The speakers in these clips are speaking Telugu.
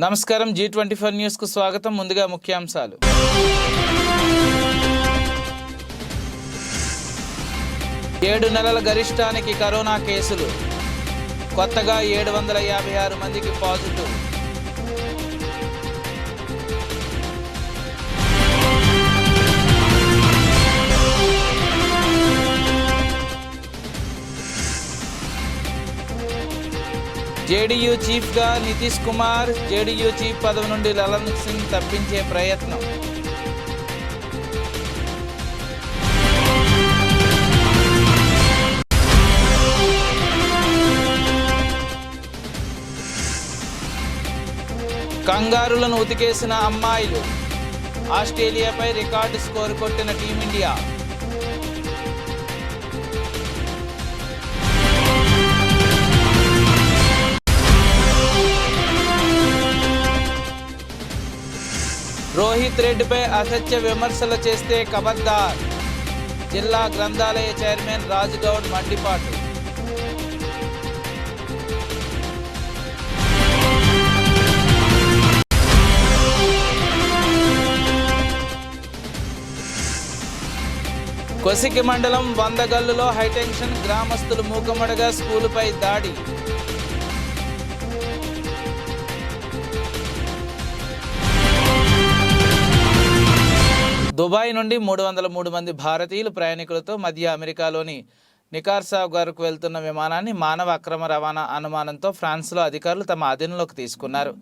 నమస్కారం G24 న్యూస్ కు స్వాగతం. ముందుగా ముఖ్యాంశాలు. ఏడు నెలల గరిష్టానికి కరోనా కేసులు. కొత్తగా 756 మందికి పాజిటివ్. జేడీయూ చీఫ్గా నితీష్ కుమార్. జేడీయూ చీఫ్ పదవి నుండి లలన్ సింగ్ తప్పించే ప్రయత్నం. కంగారులను ఉతికేసిన అమ్మాయిలు. ఆస్ట్రేలియాపై రికార్డు స్కోరు కొట్టిన టీమిండియా. రోహిత్ రెడ్డిపై అసత్య విమర్శలు చేస్తే ఖబర్దార్. జిల్లా గ్రంథాలయ చైర్మన్ రాజుగౌడ్ మండిపాటు. కొసికి మండలం వందగల్లులో హైటెన్షన్. గ్రామస్తులు మూకమడగా స్కూలుపై దాడి. దుబాయ్ నుండి 303 మంది భారతీయులు ప్రయాణికులతో మధ్య అమెరికాలోని నికార్సాగాకు వెళ్తున్న విమానాన్ని మానవ అక్రమ రవాణా అనుమానంతో ఫ్రాన్స్లో అధికారులు తమ అధీనంలోకి తీసుకున్నారు.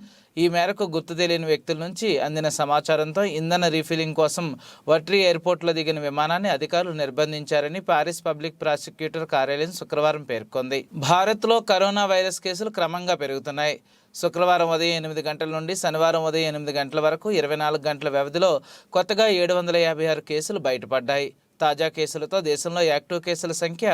ఈ మేరకు గుర్తు తెలియని వ్యక్తుల నుంచి అందిన సమాచారంతో ఇంధన రీఫిల్లింగ్ కోసం వట్రీ ఎయిర్పోర్ట్లో దిగిన విమానాన్ని అధికారులు నిర్బంధించారని పారిస్ పబ్లిక్ ప్రాసిక్యూటర్ కార్యాలయం శుక్రవారం పేర్కొంది. భారత్లో కరోనా వైరస్ కేసులు క్రమంగా పెరుగుతున్నాయి. శుక్రవారం ఉదయం 8 గంటల నుండి శనివారం ఉదయం 8 గంటల వరకు 24 గంటల వ్యవధిలో కొత్తగా 756 కేసులు బయటపడ్డాయి. తాజా కేసులతో దేశంలో యాక్టివ్ కేసుల సంఖ్య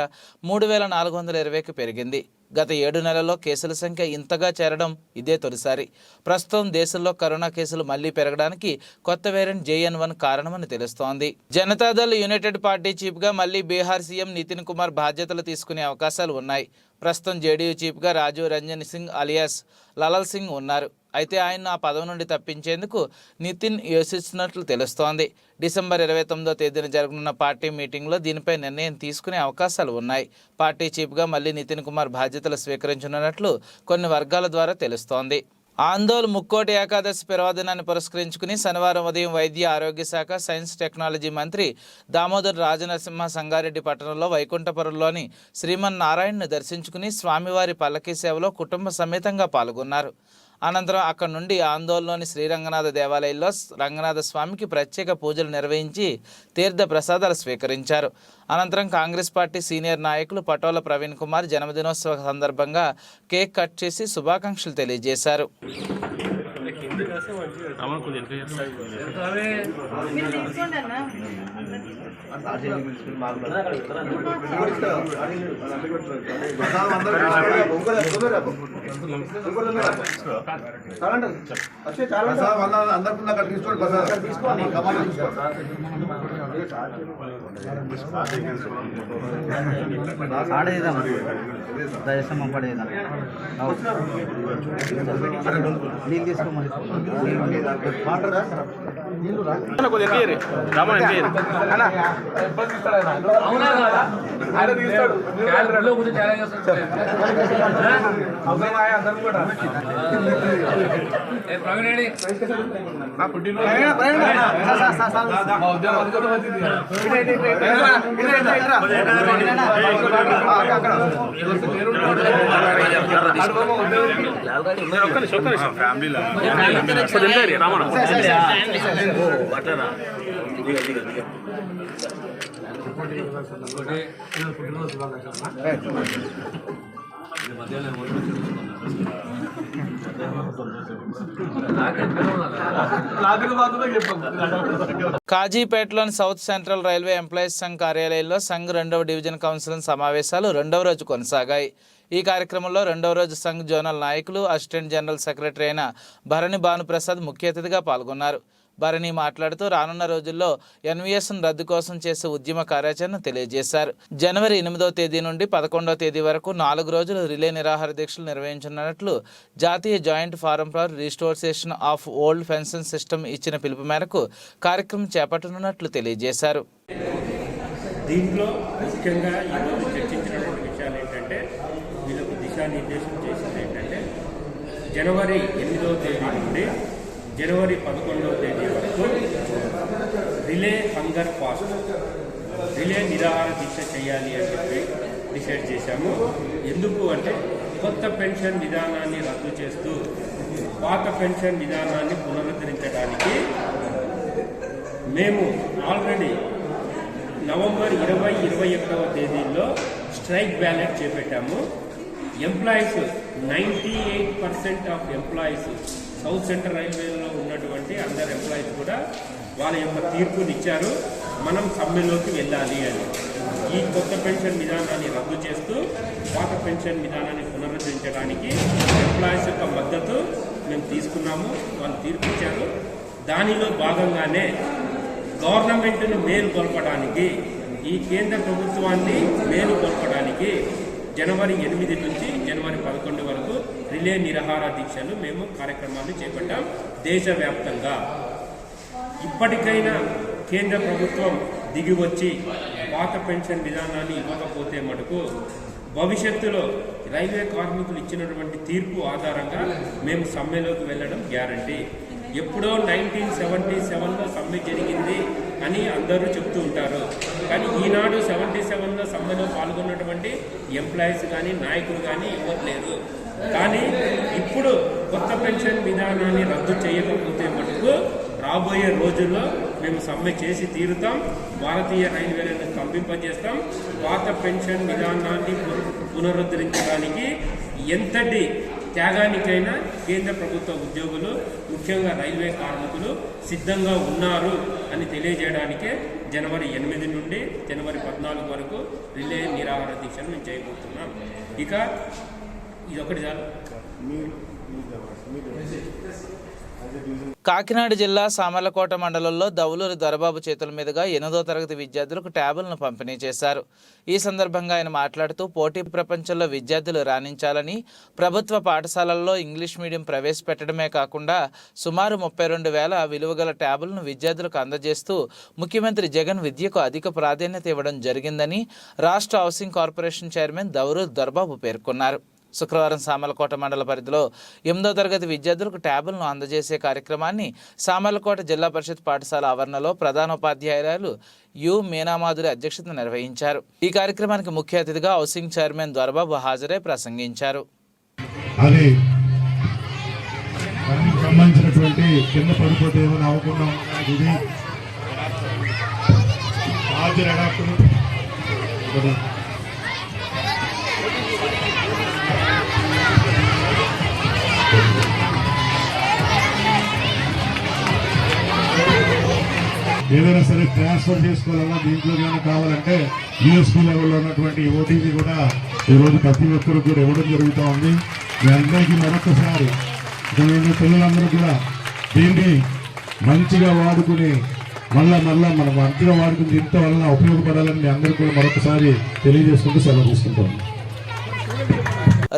3420కి పెరిగింది. గత 7 నెలల్లో కేసుల సంఖ్య ఇంతగా చేరడం ఇదే తొలిసారి. ప్రస్తుతం దేశంలో కరోనా కేసులు మళ్లీ పెరగడానికి కొత్త వేరియంట్ JN1 కారణమని తెలుస్తోంది. జనతాదళ్ యునైటెడ్ పార్టీ చీఫ్గా మళ్లీ బీహార్ సీఎం నితిన్ కుమార్ బాధ్యతలు తీసుకునే అవకాశాలు ఉన్నాయి. ప్రస్తుతం జేడీయూ చీఫ్గా రాజీవ్ రంజన్ సింగ్ అలియాస్ లలన్ సింగ్ ఉన్నారు. అయితే ఆయన్ను ఆ పదవి నుండి తప్పించేందుకు నితిన్ యోచిస్తున్నట్లు తెలుస్తోంది. డిసెంబర్ 29వ తేదీన జరగనున్న పార్టీ మీటింగ్లో దీనిపై నిర్ణయం తీసుకునే అవకాశాలు ఉన్నాయి. పార్టీ చీఫ్గా మళ్లీ నితిన్ కుమార్ బాధ్యతలు స్వీకరించనున్నట్లు కొన్ని వర్గాల ద్వారా తెలుస్తోంది. ఆందోళ్ ముక్కోటి ఏకాదశి పర్వదినాన్ని పురస్కరించుకుని శనివారం ఉదయం వైద్య ఆరోగ్య శాఖ సైన్స్ టెక్నాలజీ మంత్రి దామోదర్ రాజనరసింహ సంగారెడ్డి పట్టణంలో వైకుంఠపురంలోని శ్రీమన్నారాయణను దర్శించుకుని స్వామివారి పల్లకీ సేవలో కుటుంబ సమేతంగా పాల్గొన్నారు. అనంతరం అక్కడి నుండి ఆందోళనలోని శ్రీరంగనాథ దేవాలయంలో రంగనాథ స్వామికి ప్రత్యేక పూజలు నిర్వహించి తీర్థ ప్రసాదాలు స్వీకరించారు. అనంతరం కాంగ్రెస్ పార్టీ సీనియర్ నాయకులు పటోల ప్రవీణ్ కుమార్ జన్మదినోత్సవ సందర్భంగా కేక్ కట్ చేసి శుభాకాంక్షలు తెలియజేశారు. కాజీపేటలోని South Central Railway employees Sangh కార్యాలయంలో సంఘ్ 2వ డివిజన్ కౌన్సిల్ సమావేశాలు 2వ రోజు కొనసాగాయి. ఈ కార్యక్రమంలో 2వ రోజు సంఘ్ జోనల్ నాయకులు అసిస్టెంట్ జనరల్ సెక్రటరీ అయిన భరణి భానుప్రసాద్ ముఖ్య అతిథిగా పాల్గొన్నారు. భరణి మాట్లాడుతూ రానున్న రోజుల్లో ఎన్వీఎస్ను రద్దు కోసం చేసే ఉద్యమ కార్యాచరణ తెలియజేశారు. జనవరి 8వ తేదీ నుండి 11వ తేదీ వరకు 4 రోజులు రిలే నిరాహార దీక్షలు నిర్వహించనున్నట్లు జాతీయ joint form for restoration of old pension system ఇచ్చిన పిలుపు మేరకు కార్యక్రమం చేపట్టనున్నట్లు తెలియజేశారు. దీంట్లో ముఖ్యంగా ఈరోజు చర్చించినటువంటి విషయాలు ఏంటంటే వీళ్ళకు దిశానిర్దేశం చేసింది ఏంటంటే జనవరి 8వ తేదీ నుండి జనవరి 11వ తేదీ వరకు రిలే హంగర్ ఫాస్ట్ రిలే నిరాహార దీక్ష చేయాలి అని చెప్పి డిసైడ్ చేశాము. ఎందుకు అంటే కొత్త పెన్షన్ విధానాన్ని రద్దు చేస్తూ పాత పెన్షన్ విధానాన్ని పునరుద్ధరించడానికి మేము ఆల్రెడీ నవంబర్ 20, 21వ తేదీల్లో స్ట్రైక్ బ్యాలెట్ చేపట్టాము. Employees 98% of employees South Central రైల్వేలో ఉన్నటువంటి అందరు ఎంప్లాయీస్ కూడా వాళ్ళ యొక్క తీర్పునిచ్చారు, మనం సమ్మెలోకి వెళ్ళాలి అని. ఈ కొత్త పెన్షన్ విధానాన్ని రద్దు చేస్తూ పాత పెన్షన్ విధానాన్ని పునరుద్ధరించడానికి ఎంప్లాయీస్ యొక్క మద్దతు మేము తీసుకున్నాము, వాళ్ళు తీర్పిచ్చారు. దానిలో భాగంగానే గవర్నమెంట్ను మేలుకొల్పడానికి ఈ కేంద్ర ప్రభుత్వాన్ని మేలుకొల్పడానికి జనవరి 8 నుంచి జనవరి 11 వరకు రిలే నిరాహార దీక్షలు మేము కార్యక్రమాలు చేపట్టాం దేశవ్యాప్తంగా. ఇప్పటికైనా కేంద్ర ప్రభుత్వం దిగివచ్చి పాత పెన్షన్ విధానాన్ని ఇవ్వకపోతే మటుకు భవిష్యత్తులో రైల్వే కార్మికులు ఇచ్చినటువంటి తీర్పు ఆధారంగా మేము సమ్మెలోకి వెళ్ళడం గ్యారంటీ. ఎప్పుడో 1977లో సమ్మె జరిగింది అని అందరూ చెప్తూ ఉంటారు, కానీ ఈనాడు 77లో సమ్మెలో పాల్గొన్నటువంటి ఎంప్లాయీస్ కానీ నాయకులు కానీ ఇవ్వట్లేదు. కానీ ఇప్పుడు కొత్త పెన్షన్ విధానాన్ని రద్దు చేయకపోతే మటుకు రాబోయే రోజుల్లో మేము సమ్మె చేసి తీరుతాం, భారతీయ రైల్వేలను స్తంభింపజేస్తాం. పాత పెన్షన్ విధానాన్ని పునరుద్ధరించడానికి ఎంతటి త్యాగానికైనా కేంద్ర ప్రభుత్వ ఉద్యోగులు ముఖ్యంగా రైల్వే కార్మికులు సిద్ధంగా ఉన్నారు అని తెలియజేయడానికే జనవరి 8 నుండి జనవరి 14 వరకు రిలే నిరాహార దీక్షను మేము చేయబోతున్నాం. ఇక ఇదొకటి చాలు. కాకినాడ జిల్లా సామర్లకోట మండలంలో దౌలూరి దొరబాబు చేతుల మీదుగా 8వ తరగతి విద్యార్థులకు ట్యాబులను పంపిణీ చేశారు. ఈ సందర్భంగా ఆయన మాట్లాడుతూ పోటీ ప్రపంచంలో విద్యార్థులు రాణించాలని ప్రభుత్వ పాఠశాలల్లో ఇంగ్లీష్ మీడియం ప్రవేశపెట్టడమే కాకుండా సుమారు 32,000 విలువగల ట్యాబులను విద్యార్థులకు అందజేస్తూ ముఖ్యమంత్రి జగన్ విద్యకు అధిక ప్రాధాన్యత ఇవ్వడం జరిగిందని రాష్ట్ర housing corporation chairman Dauluri Dorababu పేర్కొన్నారు. శుక్రవారం సామర్లకోట మండల పరిధిలో 8వ తరగతి విద్యార్థులకు ట్యాబులను అందజేసే కార్యక్రమాన్ని సామర్లకోట జిల్లా పరిషత్ పాఠశాల ఆవరణలో ప్రధానోపాధ్యాయురాలు యు మీనామాధురి అధ్యక్షతన నిర్వహించారు. ఈ కార్యక్రమానికి ముఖ్య అతిథిగా హౌసింగ్ చైర్మన్ దొరబాబు హాజరై ప్రసంగించారు. ఏదైనా సరే ట్రాన్స్ఫర్ చేసుకోవాలన్నా దీంట్లో ఏమైనా కావాలంటే యూఎస్పీ లెవెల్లో ఉన్నటువంటి ఓటీపీ కూడా ఈరోజు ప్రతి ఒక్కరు కూడా ఇవ్వడం జరుగుతూ ఉంది. మీ అందరికీ మరొకసారి పిల్లలందరూ కూడా దీన్ని మంచిగా వాడుకుని మళ్ళా మనం మంచిగా వాడుకుని ఇంత వలన ఉపయోగపడాలని మీ అందరూ కూడా మరొకసారి తెలియజేసుకుంటూ సెలవు తీసుకుంటాం.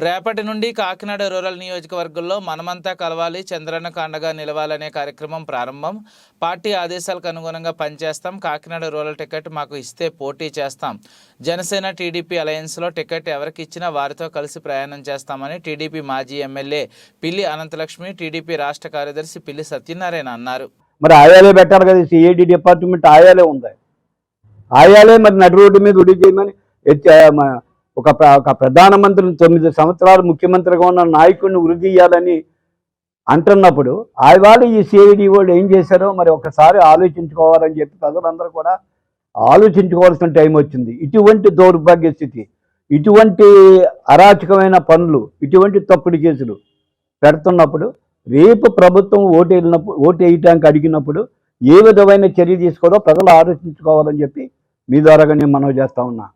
రేపటి నుండి కాకినాడ రూరల్ నియోజకవర్గంలో మనమంతా కలవాలి, చంద్రన్నకు అండగా నిలవాలనే కార్యక్రమం ప్రారంభం. పార్టీ ఆదేశాలకు అనుగుణంగా పనిచేస్తాం. కాకినాడ రూరల్ టికెట్ మాకు ఇస్తే పోటీ చేస్తాం. జనసేన టీడీపీ అలయన్స్లో టికెట్ ఎవరికి ఇచ్చినా వారితో కలిసి ప్రయాణం చేస్తామని టీడీపీ మాజీ ఎమ్మెల్యే పిల్లి అనంతలక్ష్మి, టీడీపీ రాష్ట్ర కార్యదర్శి పిల్లి సత్యనారాయణ అన్నారు. మరి ఆయాలే పెట్టాలి కదా, సిఐడి డిపార్ట్మెంట్ ఆయాలే ఉంది. ఆయాలే మరి నడి రోడ్డు మీద ఉడి చేయమని ఒక ప్రధానమంత్రిని 9 సంవత్సరాలు ముఖ్యమంత్రిగా ఉన్న నాయకుడిని ఉరిదీయాలని అంటున్నప్పుడు వాళ్ళు ఈ సిఐడి వాళ్ళు ఏం చేశారో మరి ఒకసారి ఆలోచించుకోవాలని చెప్పి ప్రజలందరూ కూడా ఆలోచించుకోవాల్సిన టైం వచ్చింది. ఇటువంటి దౌర్భాగ్య స్థితి, ఇటువంటి అరాచకమైన పనులు, ఇటువంటి తప్పుడు కేసులు పెడుతున్నప్పుడు రేపు ప్రభుత్వం ఓటు వేయటానికి అడిగినప్పుడు ఏ విధమైన చర్య తీసుకోవాలో ప్రజలు ఆలోచించుకోవాలని చెప్పి మీ ద్వారాగా నేను మనవి చేస్తా ఉన్నా.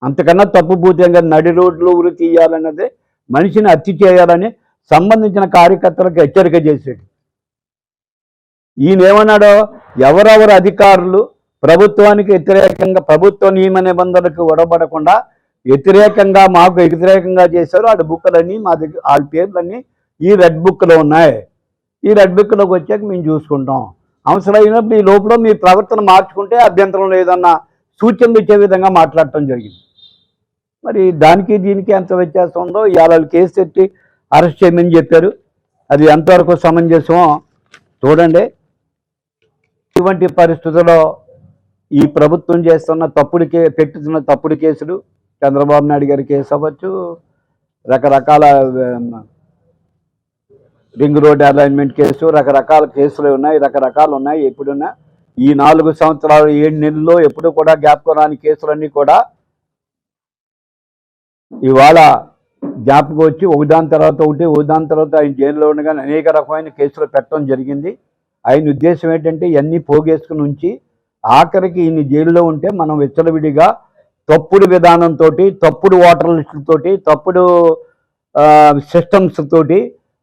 అంతకన్నా తప్పుభూతంగా నడి రోడ్లు ఉరి తీయాలన్నదే మనిషిని హత్య చేయాలని సంబంధించిన కార్యకర్తలకు హెచ్చరిక చేశాడు. ఈయనేమన్నాడో, ఎవరెవరు అధికారులు ప్రభుత్వానికి వ్యతిరేకంగా, ప్రభుత్వ నియమ నిబంధనలకు ఒడబడకుండా వ్యతిరేకంగా మాకు వ్యతిరేకంగా చేశారు, ఆ బుక్లన్నీ మా దగ్గర, వాళ్ళ పేర్లన్నీ ఈ రెడ్ బుక్లో ఉన్నాయి. ఈ రెడ్ బుక్లోకి వచ్చాక మేము చూసుకుంటాం. అవసరమైనప్పుడు ఈ లోపల మీ ప్రవర్తన మార్చుకుంటే అభ్యంతరం లేదన్న సూచనలు ఇచ్చే విధంగా మాట్లాడటం జరిగింది. మరి దానికి దీనికి ఎంత వ్యత్యాసం ఉందో ఇవాళ కేసు పెట్టి అరెస్ట్ చేయమని చెప్పారు. అది ఎంతవరకు సమంజసమో చూడండి. ఇటువంటి పరిస్థితుల్లో ఈ ప్రభుత్వం చేస్తున్న పెట్టుతున్న తప్పుడు కేసులు, చంద్రబాబు నాయుడు గారి కేసు అవ్వచ్చు, రకరకాల రింగ్ రోడ్ అలైన్మెంట్ కేసు, రకరకాల కేసులు ఉన్నాయి, రకరకాలు ఉన్నాయి. ఎప్పుడున్నా ఈ 4 సంవత్సరాలు 7 నెలల్లో ఎప్పుడు కూడా జ్ఞాపకం రాని కేసులన్నీ కూడా ఇవాళ జ్ఞాపకం వచ్చి ఒకదాని తర్వాత ఆయన జైల్లో ఉండగానే అనేక రకమైన కేసులు పెట్టడం జరిగింది. ఆయన ఉద్దేశం ఏంటంటే ఇవన్నీ పోగేసుకుని ఉంచి ఆఖరికి ఈయన జైల్లో ఉంటే మనం విచ్చలవిడిగా తప్పుడు విధానంతో, తప్పుడు ఓటర్ లిస్టులతోటి, తప్పుడు సిస్టమ్స్ తోటి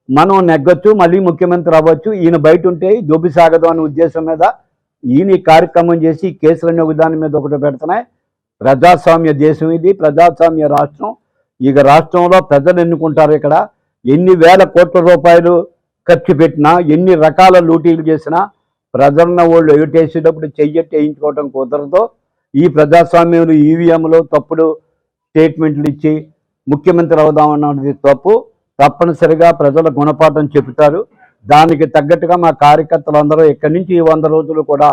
మనం నెగ్గొచ్చు, మళ్ళీ ముఖ్యమంత్రి అవ్వచ్చు, ఈయన బయట ఉంటే దోపి సాగదు అనే ఉద్దేశం మీద ఈయన ఈ కార్యక్రమం చేసి కేసులన్నీ ఒకదాని మీద ఒకటి పెడుతున్నాయి. ప్రజాస్వామ్య దేశం ఇది, ప్రజాస్వామ్య రాష్ట్రం. ఇక రాష్ట్రంలో ప్రజలు ఎన్నుకుంటారు. ఇక్కడ ఎన్ని వేల కోట్ల రూపాయలు ఖర్చు పెట్టినా, ఎన్ని రకాల లూటీలు చేసినా ప్రజలను వాళ్ళు ఎగుటేసేటప్పుడు చెయ్యట్టి వేయించుకోవడం కుదరదు. ఈ ప్రజాస్వామ్యంలో ఈవీఎంలో తప్పుడు స్టేట్మెంట్లు ఇచ్చి ముఖ్యమంత్రి అవుదామన్నది తప్పు. తప్పనిసరిగా ప్రజల గుణపాఠం చెబుతారు. దానికి తగ్గట్టుగా మా కార్యకర్తలందరూ ఇక్కడి నుంచి ఈ 100 రోజులు కూడా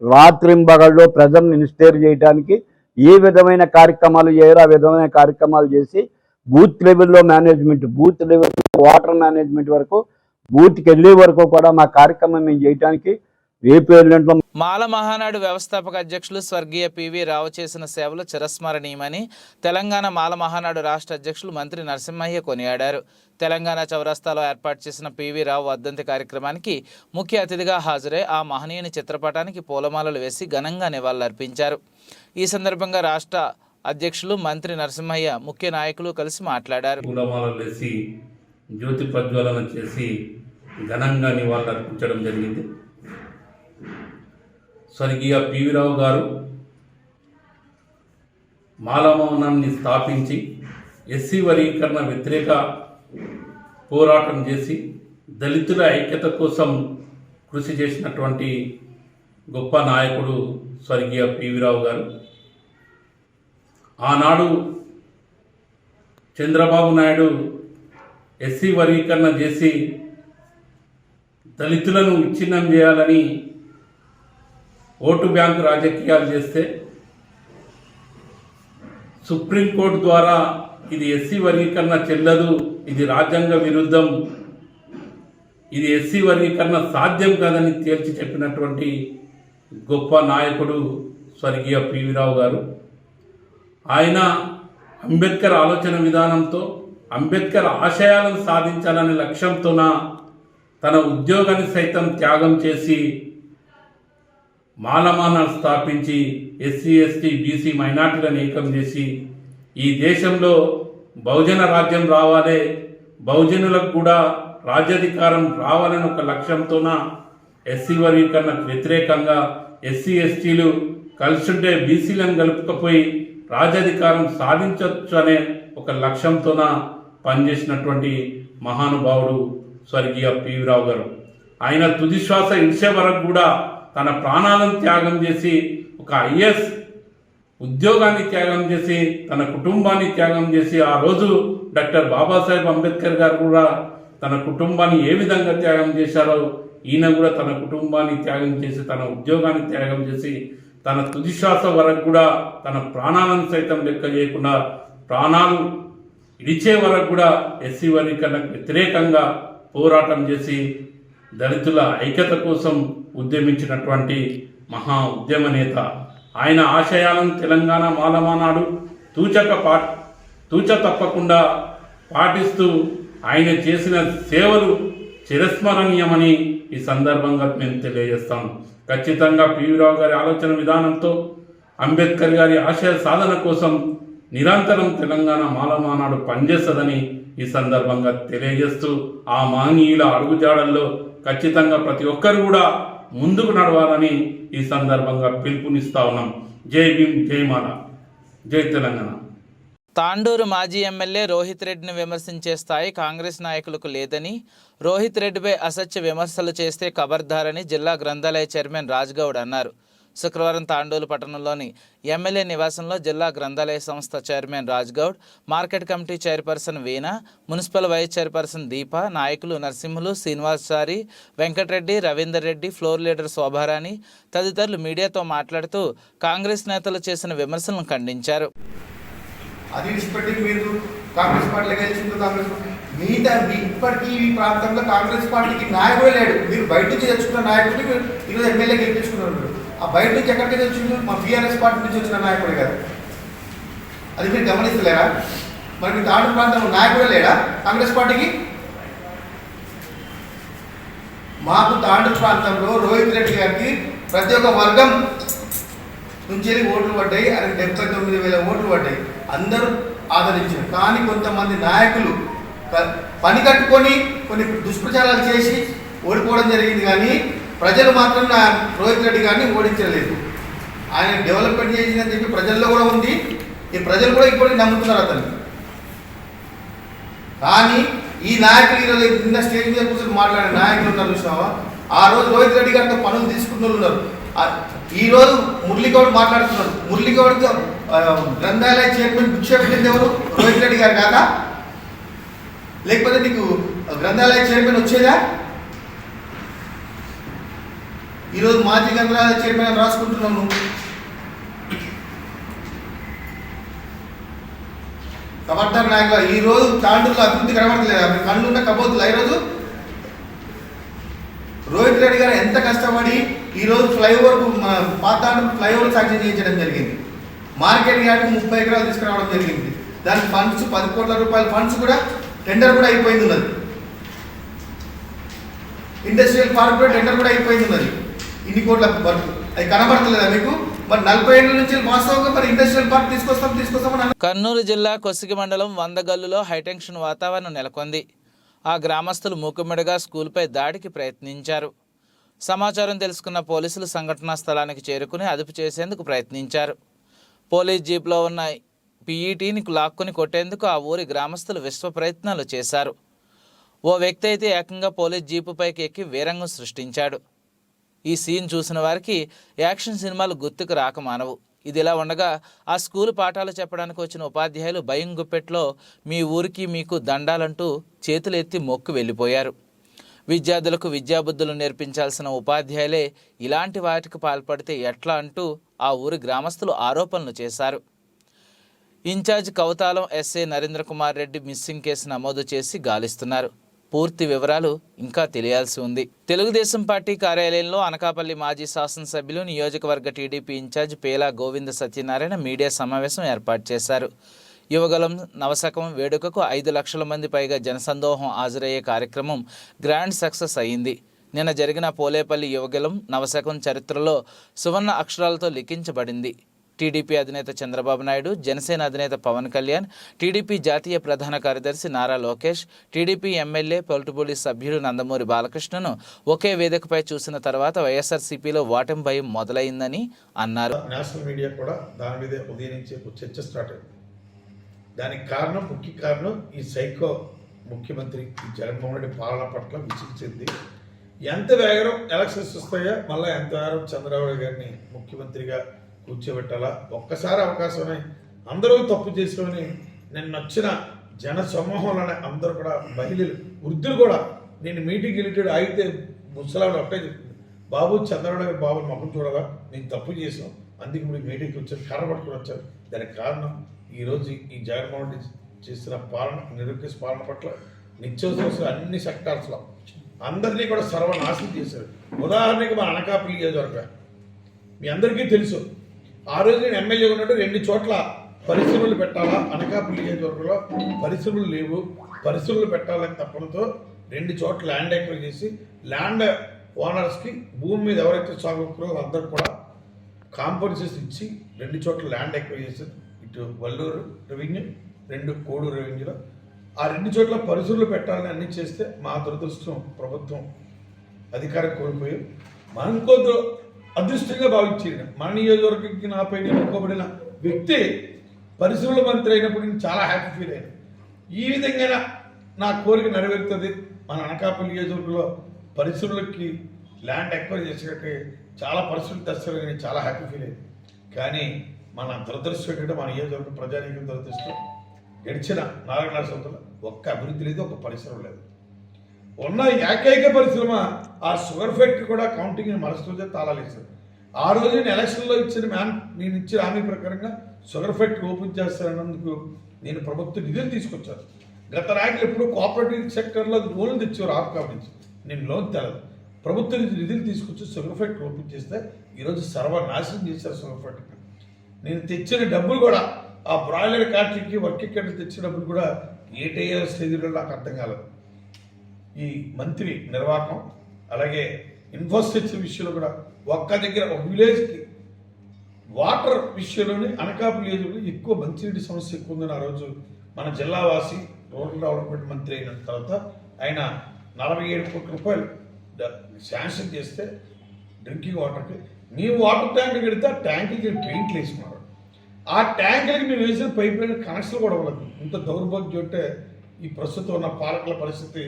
రాత్రింబగళ్ళు ప్రజలను ఇన్స్పైర్ చేయడానికి ఏ విధమైన కార్యక్రమాలు చేయాలో ఆ విధమైన కార్యక్రమాలు చేసి బూత్ లెవెల్లో management, booth level water management వరకు, బూత్కి వెళ్ళే వరకు కూడా మా కార్యక్రమం మేము చేయడానికి రేపు ఎల్లుంట్లో. మాల మహానాడు వ్యవస్థాపక అధ్యక్షులు స్వర్గీయ పివి రావు చేసిన సేవలు చిరస్మరణీయమని తెలంగాణ మాల మహానాడు రాష్ట్ర అధ్యక్షులు మంత్రి నరసింహయ్య కొనియాడారు. తెలంగాణ చౌరస్తాలో ఏర్పాటు చేసిన పివి రావు వర్ధంతి కార్యక్రమానికి ముఖ్య అతిథిగా హాజరై ఆ మహనీయుని చిత్రపటానికి పూలమాలలు వేసి ఘనంగా నివాళులర్పించారు. ఈ సందర్భంగా రాష్ట్ర అధ్యక్షులు మంత్రి నరసింహయ్య ముఖ్య నాయకులు కలిసి మాట్లాడారు. పూలమాలలు వేసి జ్యోతి ప్రజ్వలన చేసి ఘనంగా నివాళులర్పించడం జరిగింది. స్వర్గీయ పివి రావు గారు మాలమౌనాన్ని స్థాపించి ఎస్సీ వర్గీకరణ వ్యతిరేక పోరాటం చేసి దళితుల ఐక్యత కోసం కృషి చేసినటువంటి గొప్ప నాయకుడు స్వర్గీయ పివి రావు గారు. ఆనాడు చంద్రబాబు నాయుడు ఎస్సీ వర్గీకరణ చేసి దళితులను విచ్ఛిన్నం చేయాలని ఓటు బ్యాంకు రాజకీయాలు చేస్తే సుప్రీంకోర్టు ద్వారా ఇది ఎస్సీ వర్గీకరణ చెల్లదు, ఇది రాజ్యాంగ విరుద్ధం, ఇది ఎస్సీ వర్గీకరణ సాధ్యం కాదని తేల్చి చెప్పినటువంటి గొప్ప నాయకుడు స్వర్గీయ పివి రావు గారు. ఆయన అంబేద్కర్ ఆలోచన విధానంతో, అంబేద్కర్ ఆశయాలను సాధించాలనే లక్ష్యంతోన తన ఉద్యోగాన్ని సైతం త్యాగం చేసి మాలమానాలు స్థాపించి ఎస్సీ ఎస్టీ బీసీ మైనార్టీలను ఏకం చేసి ఈ దేశంలో బహుజన రాజ్యం రావాలి, బహుజనులకు కూడా రాజ్యాధికారం రావాలని ఒక లక్ష్యంతోన ఎస్సీ వర్గీకరణకు వ్యతిరేకంగా ఎస్సీ ఎస్టీలు కలిసింటే బీసీలను కలుపుకపోయి రాజ్యాధికారం సాధించవచ్చు అనే ఒక లక్ష్యంతోన పనిచేసినటువంటి మహానుభావుడు స్వర్గీయ పివి రావు గారు. ఆయన తుది శ్వాస ఇచ్చే వరకు కూడా తన ప్రాణాలను త్యాగం చేసి ఒక ఐఏఎస్ ఉద్యోగాన్ని త్యాగం చేసి తన కుటుంబాన్ని త్యాగం చేసి, ఆ రోజు డాక్టర్ బాబాసాహెబ్ అంబేద్కర్ గారు కూడా తన కుటుంబాన్ని ఏ విధంగా త్యాగం చేశారో ఈయన కూడా తన కుటుంబాన్ని త్యాగం చేసి, తన ఉద్యోగాన్ని త్యాగం చేసి, తన తుది శ్వాస వరకు కూడా తన ప్రాణాలను సైతం లెక్క చేయకుండా ప్రాణాలు ఇడిచే వరకు కూడా ఎస్సీ వర్గీకరణకు వ్యతిరేకంగా పోరాటం చేసి దళితుల ఐక్యత కోసం ఉద్యమించినటువంటి మహా ఉద్యమ నేత. ఆయన ఆశయాలను తెలంగాణ మాలమానాడు తూచ తప్పకుండా పాటిస్తూ ఆయన చేసిన సేవలు చిరస్మరణీయమని ఈ సందర్భంగా మేము తెలియజేస్తాం. ఖచ్చితంగా పివి రావు గారి ఆలోచన విధానంతో అంబేద్కర్ గారి ఆశయ సాధన కోసం నిరంతరం తెలంగాణ మాలమానాడు పనిచేస్తుందని ఈ సందర్భంగా తెలియజేస్తూ ఆ మహనీయుల అడుగుజాడల్లో ఖచ్చితంగా ప్రతి ఒక్కరు కూడా ముందుకు నడవాలని ఈ సందర్భంగా పిలుపునిస్తా ఉన్నాం. జై భీమ్, జై మాల, జై తెలంగాణ. తాండూరు మాజీ ఎమ్మెల్యే రోహిత్ రెడ్డిని విమర్శించే స్థాయి కాంగ్రెస్ నాయకులకు లేదని, రోహిత్ రెడ్డిపై అసత్య విమర్శలు చేస్తే ఖబర్దారని జిల్లా గ్రంథాలయ చైర్మన్ రాజ్గౌడ్ అన్నారు. శుక్రవారం తాండూరు పట్టణంలోని ఎమ్మెల్యే నివాసంలో జిల్లా గ్రంథాలయ సంస్థ chairman Rajgoud, market committee chairperson వీణ, మున్సిపల్ వైస్ చైర్పర్సన్ దీప, నాయకులు నరసింహులు, శ్రీనివాసచారి, వెంకటరెడ్డి, రవీందర్ రెడ్డి, ఫ్లోర్ లీడర్ శోభారాణి తదితరులు మీడియాతో మాట్లాడుతూ కాంగ్రెస్ నేతలు చేసిన విమర్శలను ఖండించారు. అది విడిచిపెట్టి మీరు కాంగ్రెస్ పార్టీలో గెలిచింది. కాంగ్రెస్ మిగతా ఇప్పటికీ ఈ ప్రాంతంలో కాంగ్రెస్ పార్టీకి నాయకుడే లేడు. మీరు బయట నుంచి తెచ్చుకున్న నాయకుడిని మీరు ఈరోజు ఎమ్మెల్యే గెలిపించుకున్నారు. ఆ బయట నుంచి ఎక్కడికి తెచ్చిండు? మా బీఆర్ఎస్ పార్టీ నుంచి వచ్చిన నాయకుడే కదా. అది మీరు గమనిస్తలేరా? మరి మీ తాండూరు ప్రాంతంలో నాయకుడే లేడా కాంగ్రెస్ పార్టీకి? మాకు తాండూరు ప్రాంతంలో రోహిత్ రెడ్డి గారికి ప్రతి ఒక్క వర్గం నుంచి ఓట్లు పడ్డాయి. ఆయన 79,000 ఓట్లు పడ్డాయి. అందరూ ఆదరించారు. కానీ కొంతమంది నాయకులు పని కట్టుకొని కొన్ని దుష్ప్రచారాలు చేసి ఓడిపోవడం జరిగింది. కానీ ప్రజలు మాత్రం రోహిత్ రెడ్డి గారిని ఓడించలేదు. ఆయన డెవలప్మెంట్ చేసిందని చెప్పి ప్రజల్లో కూడా ఉంది. ఈ ప్రజలు కూడా ఇప్పటికీ నమ్ముతున్నారు అతన్ని. కానీ ఈ నాయకులు ఈరోజు నిన్న స్టేజ్ మీద కూర్చొని మాట్లాడే నాయకులు ఉన్నారు చూసావా, ఆ రోజు రోహిత్ రెడ్డి గారితో పనులు తీసుకున్న వాళ్ళు ఉన్నారు. ఈరోజు మురళీగౌడ్ మాట్లాడుతున్నారు. మురళీగౌడ్కి గ్రంథాలయ చైర్మన్ భిక్ష పెట్టింది ఎవరు? రోహిత్ రెడ్డి గారు కాదా? లేకపోతే నీకు గ్రంథాలయ చైర్మన్ వచ్చేదా? ఈరోజు మాజీ గ్రంథాలయ చైర్మన్ రాసుకుంటున్నావు నువ్వు. కబడ్డారు నాయకులు. ఈరోజు తాండూరులో అభివృద్ధి కనబడతలేదు. అవి కళ్ళున్న కబోతులు. ఈరోజు రోహిత్ రెడ్డి గారు ఎంత కష్టపడి ఈరోజు ఫ్లైఓవర్కు పాత ఫ్లైఓవర్ శాంక్షన్ చేయించడం జరిగింది. మార్కెట్ యార్డ్కి 30 ఎకరాలు తీసుకురావడం జరిగింది. దానికి ఫండ్స్ 10 కోట్ల రూపాయల ఫండ్స్ కూడా టెండర్ కూడా అయిపోయింది ఉన్నది. ఇండస్ట్రియల్ పార్క్ కూడా టెండర్ కూడా అయిపోయింది ఉన్నది. ఇన్ని కోట్ల వర్క్ అది కనబడతలేదా మీకు? మరి 40 ఏళ్ళ నుంచి వాస్తవంగా మరి ఇండస్ట్రియల్ పార్క్ తీసుకొస్తామని. కర్నూలు జిల్లా కొసిగి మండలం వందగల్లులో హైటెన్షన్ వాతావరణం నెలకొంది. ఆ గ్రామస్తులు మూకుమ్మడిగా స్కూల్పై దాడికి ప్రయత్నించారు. సమాచారం తెలుసుకున్న పోలీసులు సంఘటనా స్థలానికి చేరుకుని అదుపు చేసేందుకు ప్రయత్నించారు. పోలీస్ జీప్లో ఉన్న పీఈటీని లాక్కుని కొట్టేందుకు ఆ ఊరి గ్రామస్తులు విశ్వ ప్రయత్నాలు చేశారు. ఓ వ్యక్తి అయితే ఏకంగా పోలీస్ జీపుపైకి ఎక్కి వీరంగం సృష్టించాడు. ఈ సీన్ చూసిన వారికి యాక్షన్ సినిమాలు గుర్తుకు రాక మానవు. ఇదిలా ఉండగా ఆ స్కూల్ పాఠాలు చెప్పడానికి వచ్చిన ఉపాధ్యాయులు భయం గుప్పెట్లో మీ ఊరికి మీకు దండాలంటూ చేతులు ఎత్తి మొక్కు వెళ్ళిపోయారు. విద్యార్థులకు విద్యాబుద్ధులు నేర్పించాల్సిన ఉపాధ్యాయులే ఇలాంటి వాటికి పాల్పడితే ఎట్లా అంటూ ఆ ఊరి గ్రామస్తులు ఆరోపణలు చేశారు. In charge Kowthalam SI Narendra Kumar Reddy missing case నమోదు చేసి గాలిస్తున్నారు. పూర్తి వివరాలు ఇంకా తెలియాల్సి ఉంది. తెలుగుదేశం పార్టీ కార్యాలయంలో అనకాపల్లి మాజీ శాసనసభ్యులు నియోజకవర్గ TDP incharge పేలా Govinda Satyanarayana media సమావేశం ఏర్పాటు చేశారు. యువగలం నవశకం వేడుకకు 5 లక్షల మంది పైగా జనసందోహం హాజరయ్యే కార్యక్రమం గ్రాండ్ సక్సెస్ అయింది. నిన్న జరిగిన పోలేపల్లి యువగలం నవశకం చరిత్రలో సువర్ణ అక్షరాలతో లిఖించబడింది. టీడీపీ అధినేత చంద్రబాబు నాయుడు, జనసేన అధినేత పవన్ కళ్యాణ్, టీడీపీ జాతీయ ప్రధాన కార్యదర్శి నారా లోకేష్, టీడీపీ ఎమ్మెల్యే పొలిటిబుల్ సభ్యుడు నందమూరి బాలకృష్ణను ఒకే వేదికపై చూసిన తర్వాత వైఎస్ఆర్సీపీలో ఓటమి భయం మొదలైందని అన్నారు. నేషనల్ మీడియా కూడా దాని మీద ఉదయం నుంచి చర్చ స్టార్ట్ అయింది. దానికి కారణం, ముఖ్య కారణం ఈ సైకో ముఖ్యమంత్రి జగన్మోహన్ రెడ్డి పాలన పట్ల విసిగించింది. ఎంత వేగం ఎలక్షన్స్ వస్తాయో మళ్ళీ ఎంత వేగం చంద్రబాబు గారిని ముఖ్యమంత్రిగా కూర్చోబెట్టాలా. ఒక్కసారి అవకాశమే అందరూ తప్పు చేసుకొని నేను నచ్చిన జన సమూహంలోనే అందరూ కూడా మహిళలు, వృద్ధులు కూడా నేను మీటింగ్ వెళ్ళేటాడు ఆగితే ముసలాడు ఒకటే చెప్తుంది, బాబు చంద్రబాబు గారు బాబు మొహం చూడవా, నేను తప్పు చేసాం, అందుకే ఇప్పుడు మీటింగ్కి వచ్చారు, కర్ర పట్టుకుని వచ్చారు. దానికి కారణం ఈరోజు ఈ జగన్మోహన్ రెడ్డి చేసిన పాలన, నిరుద్దేశ పాలన పట్ల నిత్యావసర అన్ని సెక్టార్స్లో అందరినీ కూడా సర్వనాశనం చేశారు. ఉదాహరణకి మన అనకాపల్లి నియోజకవర్గం మీ అందరికీ తెలుసు. ఆ రోజు నేను ఎమ్మెల్యే ఉన్నట్టు 2 చోట్ల పరిశ్రమలు పెట్టాలా, అనకాపల్లి నియోజకవర్గంలో పరిశ్రమలు లేవు, పరిశ్రమలు పెట్టాలని తప్పడంతో 2 చోట్ల ల్యాండ్ ఎక్వైర్ చేసి ల్యాండ్ ఓనర్స్కి భూమి మీద ఎవరైతే సాగుతారో అందరూ కూడా కాంపన్సేషన్ ఇచ్చి 2 చోట్ల ల్యాండ్ ఎక్వైర్ చేసి, ఇటు వల్లూరు రెవెన్యూ, 2 కోడూరు రెవెన్యూలో ఆ 2 చోట్ల పరిశ్రమలు పెట్టాలని అన్ని చేస్తే మా దురదృష్టం ప్రభుత్వం అధికారం కోల్పోయి మనం ఇంకొద్దు అదృష్టంగా భావించాడు. మన నియోజకవర్గంకి నాపై ఎన్నుకోబడిన వ్యక్తి పరిశ్రమల మంత్రి అయినప్పుడు నేను చాలా హ్యాపీ ఫీల్ అయ్యాను. ఈ విధంగా నా కోరిక నెరవేరుతుంది. మన అనకాపల్లి నియోజకవర్గంలో పరిశ్రమలకి ల్యాండ్ ఎక్వైర్ చేసేటట్టు చాలా పరిస్థితులు తెస్తారు. నేను చాలా హ్యాపీ ఫీల్ అయ్యాను. కానీ మన దురదృష్టం ఏంటంటే మన నియోజకవర్గం ప్రజానీకం దురదృష్టం గడిచిన 4.5 సంవత్సరాలు ఒక్క అభివృద్ధి లేదు, ఒక్క పరిశ్రమ లేదు. ఉన్న ఏకైక పరిశ్రమ ఆ షుగర్ ఫ్యాక్టరీ కూడా కౌంటింగ్ మరుసటి రోజే తాళాలు ఇస్తారు. ఆ రోజు నేను ఎలక్షన్లో నేను ఇచ్చిన హామీ ప్రకారంగా షుగర్ ఫ్యాక్టరీ ఓపెన్ చేస్తానన్నందుకు నేను ప్రభుత్వ నిధులు తీసుకొచ్చాను. గత నాయకులు ఎప్పుడు కోఆపరేటివ్ సెక్టర్లో లోన్లు తెచ్చారు. ఆఫ్కాప్ నుంచి నేను లోన్ తెలదు, ప్రభుత్వ నిధులు తీసుకొచ్చి షుగర్ ఫ్యాక్టరీ ఓపెన్ చేస్తే ఈరోజు సర్వనాశనం చేశారు షుగర్ ఫ్యాక్టరీ. నేను తెచ్చిన డబ్బులు కూడా ఆ బ్రాయిలర్ కాట్రీకి వర్క్ ఎక్కడ తెచ్చిన డబ్బులు కూడా ఏటయ్యే స్టేజ్లో నాకు అర్థం కాలేదు. ఈ మంత్రి నిర్వాహకం అలాగే ఇన్ఫ్రాస్ట్రక్చర్ విషయంలో కూడా ఒక్క దగ్గర ఒక విలేజ్కి వాటర్ విషయంలోనే అనకాపల్లి నియోజకవర్గంలో ఎక్కువ మంచినీటి సమస్య ఎక్కువ ఉందని ఆ రోజు మన జిల్లావాసి రూరల్ డెవలప్మెంట్ మంత్రి అయిన తర్వాత ఆయన 47 కోట్ల రూపాయలు శాంక్షన్ చేస్తే డ్రింకింగ్ వాటర్కి మేము వాటర్ ట్యాంక్ కడితే ఆ ట్యాంకులకి పెయింట్లు వేసుకున్నారు. ఆ ట్యాంకులకి మేము వేసిన పైప్ లైన్ కనెక్షన్లు కూడా ఉండదు. ఇంత దౌర్భాగ్యం అంటే ఈ ప్రస్తుతం ఉన్న పాలకుల పరిస్థితి.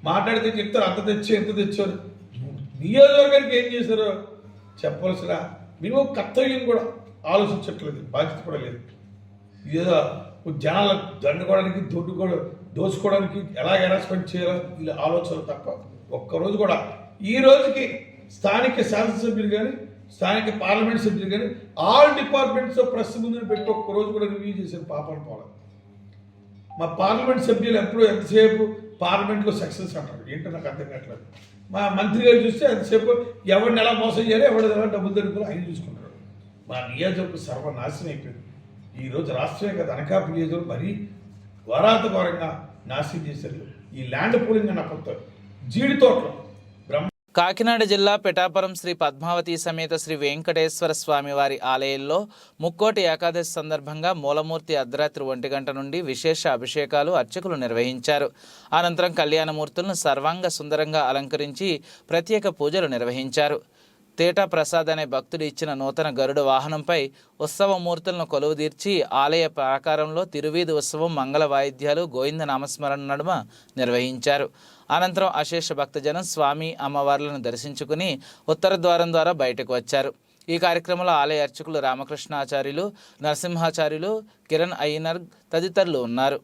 మాట్లాడితే చెప్తారు అంత తెచ్చి ఎంత తెచ్చారు. నియోజకవర్గానికి ఏం చేశారో చెప్పవలసిన మినిమం కర్తవ్యం కూడా ఆలోచించట్లేదు, బాధ్యత కూడా లేదు. ఏదో జనాల దండుకోవడానికి దోచుకోవడానికి ఎలా హెరాస్మెంట్ చేయాలో ఇలా ఆలోచనలు తప్ప ఒక్కరోజు కూడా ఈ రోజుకి స్థానిక శాసనసభ్యులు కానీ స్థానిక పార్లమెంట్ సభ్యులు కానీ ఆల్ డిపార్ట్మెంట్స్ ప్రెస్ ముందు పెట్టి ఒక్కరోజు కూడా రివ్యూ చేశారు. పాపం పోవాలి. మా పార్లమెంట్ సభ్యులు ఎప్పుడు ఎంతసేపు పార్లమెంట్లో సక్సెస్ అంటారు. ఏంటో నాకు అర్థం కావట్లేదు. మా మంత్రి గారు చూస్తే ఎంతసేపు ఎవరిని ఎలా మోసం చేయాలి, ఎవరిని ఎలా డబ్బులు దొరుకుతారో ఆయన చూసుకుంటారు. మా నియోజకవర్గం సర్వనాశనం అయిపోయింది. ఈరోజు రాష్ట్రమే కదా అనకాపల్లి నియోజకవర్గం మరీ వరాతపరంగా నాశనం చేశారు. ఈ ల్యాండ్ పూలింగ్ అన్న కొత్త జీడి తోటలో కాకినాడ జిల్లా పిఠాపురం శ్రీ పద్మావతి సమేత శ్రీ వెంకటేశ్వర స్వామి వారి ఆలయంలో ముక్కోటి ఏకాదశి సందర్భంగా మూలమూర్తి అర్ధరాత్రి 1 గంట నుండి విశేష అభిషేకాలు అర్చకులు నిర్వహించారు. అనంతరం కళ్యాణమూర్తులను సర్వాంగ సుందరంగా అలంకరించి ప్రత్యేక పూజలు నిర్వహించారు. తేటా ప్రసాద్ అనే భక్తుడు ఇచ్చిన నూతన గరుడ వాహనంపై ఉత్సవమూర్తులను కొలువుదీర్చి ఆలయ ప్రాకారంలో తిరువీధి ఉత్సవం మంగళ వాయిద్యాలు గోవింద నామస్మరణ నడుమ నిర్వహించారు. అనంతరం అశేష భక్తజనం స్వామి అమ్మవార్లను దర్శించుకుని ఉత్తర ద్వారం ద్వారా బయటకు వచ్చారు. ఈ కార్యక్రమంలో ఆలయ అర్చకులు రామకృష్ణాచార్యులు, నరసింహాచార్యులు, కిరణ్ అయ్యనర్ తదితరులు ఉన్నారు.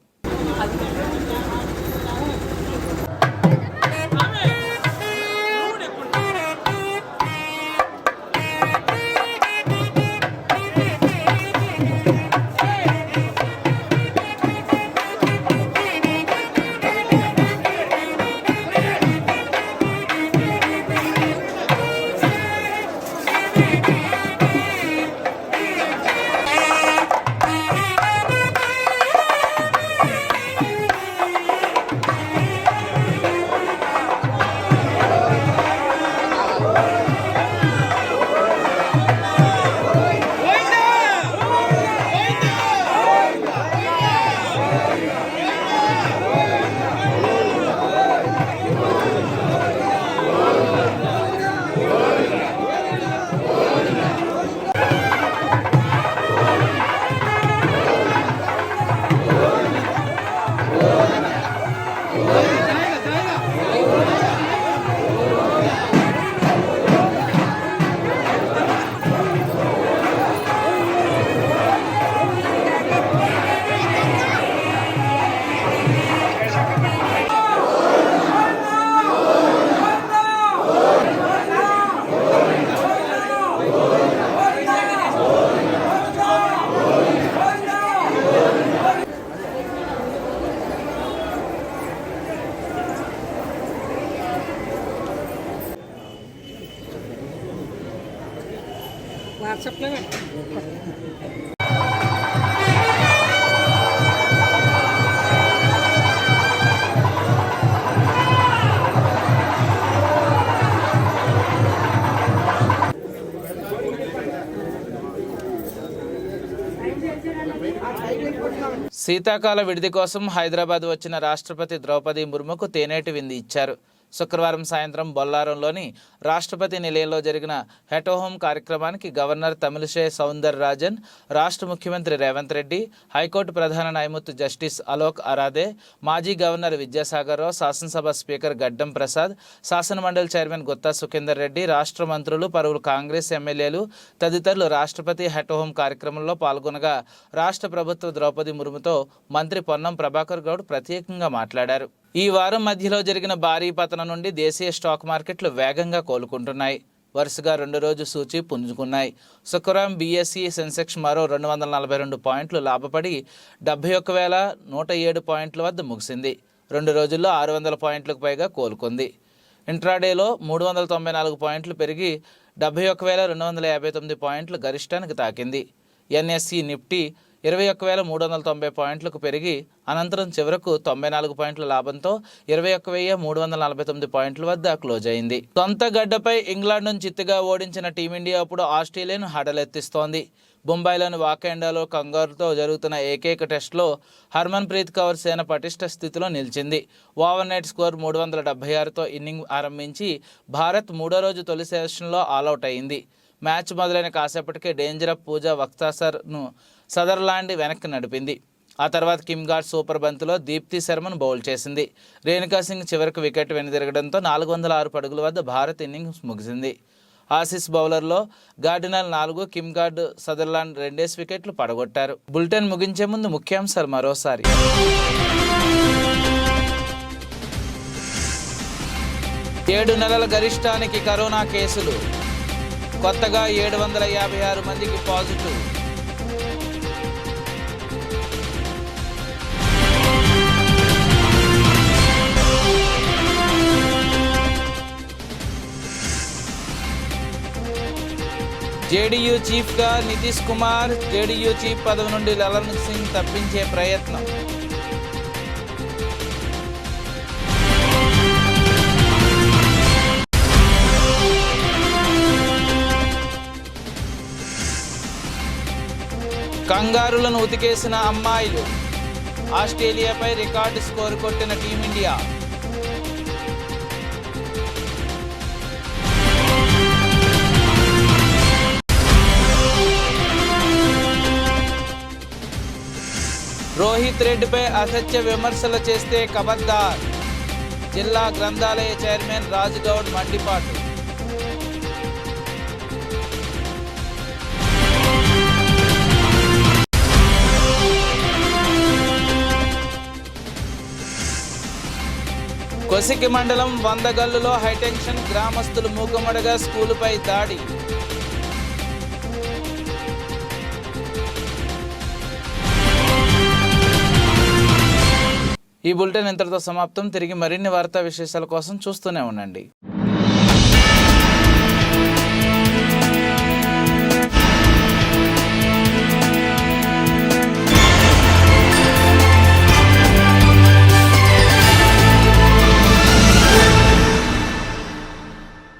శీతాకాల విడిది కోసం హైదరాబాద్ వచ్చిన రాష్ట్రపతి ద్రౌపది ముర్ముకు తేనేటి విందు ఇచ్చారు. శుక్రవారం సాయంత్రం బొల్లారంలోని రాష్ట్రపతి నిలయంలో జరిగిన హెటోహోమ్ కార్యక్రమానికి గవర్నర్ తమిళిసై సౌందరరాజన్, రాష్ట్ర ముఖ్యమంత్రి రేవంత్ రెడ్డి, హైకోర్టు ప్రధాన న్యాయమూర్తి జస్టిస్ అలోక్ అరాదే, మాజీ గవర్నర్ విద్యాసాగర్ రావు, శాసనసభ స్పీకర్ గడ్డం ప్రసాద్, శాసనమండలి చైర్మన్ గుత్తా సుఖేందర్ రెడ్డి, రాష్ట్ర మంత్రులు, పలువురు కాంగ్రెస్ ఎమ్మెల్యేలు తదితరులు రాష్ట్రపతి హెటోహోమ్ కార్యక్రమంలో పాల్గొనగా రాష్ట్ర ప్రభుత్వ ద్రౌపది ముర్ముతో మంత్రి పొన్నం ప్రభాకర్ గౌడ్ ప్రత్యేకంగా మాట్లాడారు. ఈ వారం మధ్యలో జరిగిన భారీ పతనం నుండి దేశీయ స్టాక్ మార్కెట్లు వేగంగా కోలుకుంటున్నాయి. వరుసగా 2 రోజు సూచీ పుంజుకున్నాయి. శుక్రవారం బీఎస్ఈ సెన్సెక్స్ మరో 242 పాయింట్లు లాభపడి 71,107 పాయింట్ల వద్ద ముగిసింది. 2 రోజుల్లో 600 పాయింట్లకు పైగా కోలుకుంది. ఇంట్రాడేలో 394 పాయింట్లు పెరిగి 71,259 పాయింట్లు గరిష్టానికి తాకింది. ఎన్ఎస్ఈ నిఫ్టీ 21,390 పాయింట్లకు పెరిగి అనంతరం చివరకు 94 పాయింట్ల లాభంతో 21,349 పాయింట్ల వద్ద క్లోజ్ అయింది. సొంత గడ్డపై ఇంగ్లాండ్ను చిత్తుగా ఓడించిన టీమిండియా ఇప్పుడు ఆస్ట్రేలియాను హడలెత్తిస్తోంది. బొంబాయిలోని వాకెండాలో కంగారుతో జరుగుతున్న ఏకైక టెస్టులో హర్మన్ ప్రీత్ కౌర్ సేన పటిష్ట స్థితిలో నిలిచింది. ఓవర్నైట్ స్కోర్ 376తో ఇన్నింగ్ ఆరంభించి భారత్ 3వ రోజు తొలి సెషన్లో ఆలౌట్ అయింది. మ్యాచ్ మొదలైన కాసేపటికే డేంజరప్ పూజా వక్తాసర్ను సదర్లాండ్ వెనక్కి నడిపింది. ఆ తర్వాత కిమ్ గార్డ్ సూపర్ బంతిలో దీప్తి శర్మను బౌల్ చేసింది. రేణుకా సింగ్ చివరకు వికెట్ వెనుదిరగడంతో 406 పరుగుల వద్ద భారత్ ఇన్నింగ్స్ ముగిసింది. ఆసీస్ బౌలర్లో గార్డినర్ 4, కిమ్ గార్డ్, సదర్లాండ్ 2 వికెట్లు పడగొట్టారు. బులెటిన్ ముగించే ముందు ముఖ్యాంశాలు మరోసారి. 7 నెలల గరిష్టానికి కరోనా కేసులు, కొత్తగా 756 మందికి పాజిటివ్. జేడీయూ చీఫ్గా నితీష్ కుమార్, జేడీయూ చీఫ్ పదవి నుండి లలన్ సింగ్ తప్పించే ప్రయత్నం. కంగారులను ఉతికేసిన అమ్మాయిలు, ఆస్ట్రేలియాపై రికార్డు స్కోరు కొట్టిన టీమిండియా. రోహిత్ రెడ్డిపై అసత్య విమర్శలు చేస్తే ఖబర్దార్, జిల్లా గ్రంథాలయ చైర్మన్ రాజుగౌడ్ మండిపాటు. కొసికి మండలం వందగల్లులో హైటెన్షన్, గ్రామస్తులు మూకమడగా స్కూలుపై దాడి. ఈ బులెటిన్ ఇంతటితో సమాప్తం. తిరిగి మరిన్ని వార్తా విశేషాల కోసం చూస్తూనే ఉండండి.